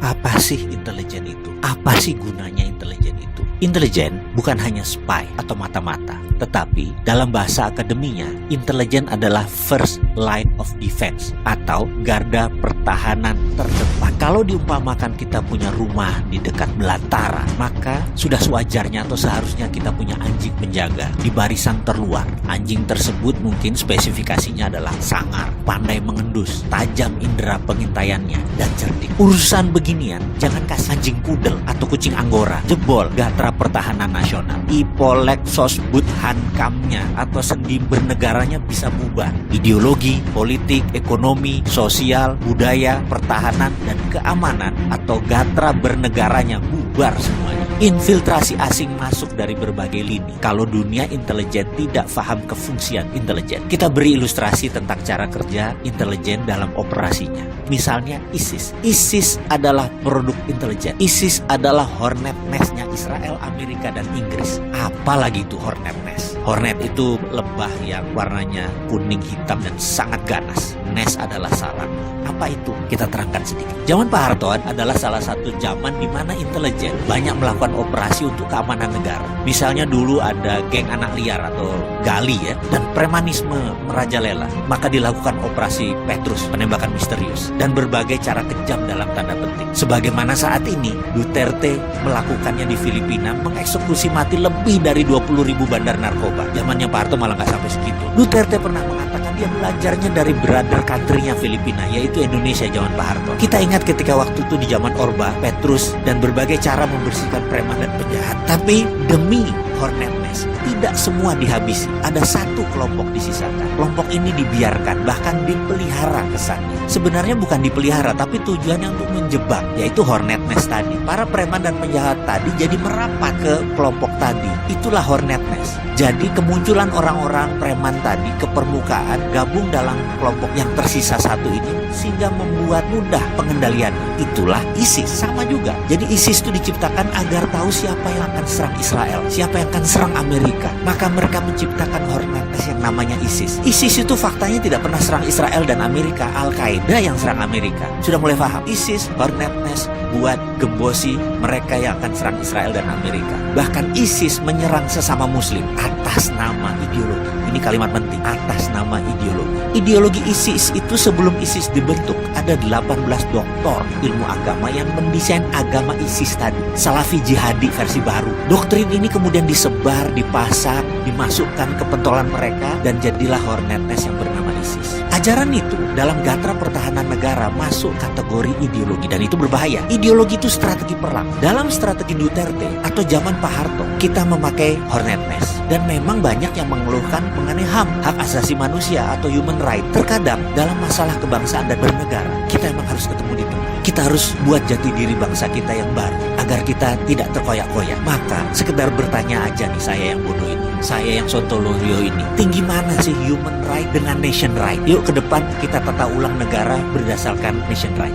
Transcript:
Apa sih intelijen itu? Apa sih gunanya intelijen itu? Intelijen bukan hanya spy atau mata-mata, tetapi dalam bahasa akademinya, intelijen adalah first line of defense atau garda pertahanan terdepan. Kalau diumpamakan kita punya rumah di dekat belantara, maka sudah sewajarnya atau seharusnya kita punya anjing penjaga di barisan terluar. Anjing tersebut mungkin spesifikasinya adalah sangar, pandai mengendus, tajam indera pengintaiannya, dan cerdik. Urusan beginian, jangan kasih anjing pudel atau kucing anggora, jebol gatra pertahanan nasional. Ipolek sosbud hankamnya atau sendi bernegaranya bisa bubar. Ideologi, politik, ekonomi, sosial, budaya, pertahanan, dan keamanan atau gatra bernegaranya bubar semuanya. Infiltrasi asing masuk dari berbagai lini. Kalau dunia intelijen tidak paham kefungsian intelijen. Kita beri ilustrasi tentang cara kerja intelijen dalam operasinya. Misalnya ISIS. ISIS adalah produk intelijen. ISIS adalah Hornet Nest-nya Israel, Amerika, dan Inggris. Apalagi itu Hornet Nest? Hornet itu lebah yang warnanya kuning hitam dan sangat ganas. Nest adalah sarang. Apa itu? Kita terangkan sedikit. Zaman Pak Harto adalah salah satu zaman di mana intelijen banyak melakukan operasi untuk keamanan negara. Misalnya dulu ada geng anak liar atau gali ya, dan premanisme merajalela. Maka dilakukan operasi Petrus, penembakan misterius, dan berbagai cara kejam dalam tanda petik. Sebagaimana saat ini Duterte melakukannya di Filipina, mengeksekusi mati lebih dari 20.000 bandar narkoba. Zamannya Pak Harto malah nggak sampai segitu. Duterte pernah mengatakan dia belajarnya dari brother country-nya Filipina, yaitu Indonesia zaman Pak Harto. Kita ingat ketika waktu itu di zaman Orba, Petrus, dan berbagai cara membersihkan preman dan penjahat. Tapi demi Hornet Nest, tidak semua dihabisi. Ada satu kelompok disisakan. Kelompok ini dibiarkan, bahkan dipelihara kesannya. Sebenarnya bukan dipelihara, tapi tujuannya untuk menjebak, yaitu Hornet Nest tadi. Para preman dan penjahat tadi jadi merapat ke kelompok tadi. Itulah Hornet Nest. Jadi kemunculan orang-orang preman tadi ke permukaan, gabung dalam kelompok yang tersisa satu ini, sehingga membuat mudah pengendaliannya. Itulah ISIS. Sama juga. Jadi ISIS itu diciptakan agar tahu siapa yang akan serang Israel, siapa yang akan serang Amerika. Maka mereka menciptakan Hornet Nest yang namanya ISIS. ISIS itu faktanya tidak pernah serang Israel dan Amerika. Al-Qaeda yang serang Amerika. Sudah mulai paham? ISIS, Hornet Nest buat gembosi mereka yang akan serang Israel dan Amerika. Bahkan ISIS menyerang sesama muslim atas nama ideologi. Ini kalimat penting, atas nama ideologi. Ideologi ISIS itu sebelum ISIS dibentuk, ada 18 doktor ilmu agama yang mendesain agama ISIS tadi. Salafi jihadi versi baru. Doktrin ini kemudian disebar, dipasang, dimasukkan ke pentolan mereka, dan jadilah Hornet Nest yang bernama ISIS. Ajaran itu dalam gatra pertahanan negara masuk kategori ideologi, dan itu berbahaya. Ideologi itu strategi perang. Dalam strategi Duterte atau zaman Pak Harto, kita memakai Hornet Nest. Dan memang banyak yang mengeluhkan mengenai HAM, hak asasi manusia atau human right. Terkadang dalam masalah kebangsaan dan bernegara, kita memang harus ketemu di tengah. Kita harus buat jati diri bangsa kita yang baru, agar kita tidak terkoyak-koyak. Maka sekedar bertanya aja nih, saya yang bodoh ini, saya yang sontoloyo ini, tinggi mana sih human right dengan nation right? Yuk ke depan kita tata ulang negara berdasarkan nation right.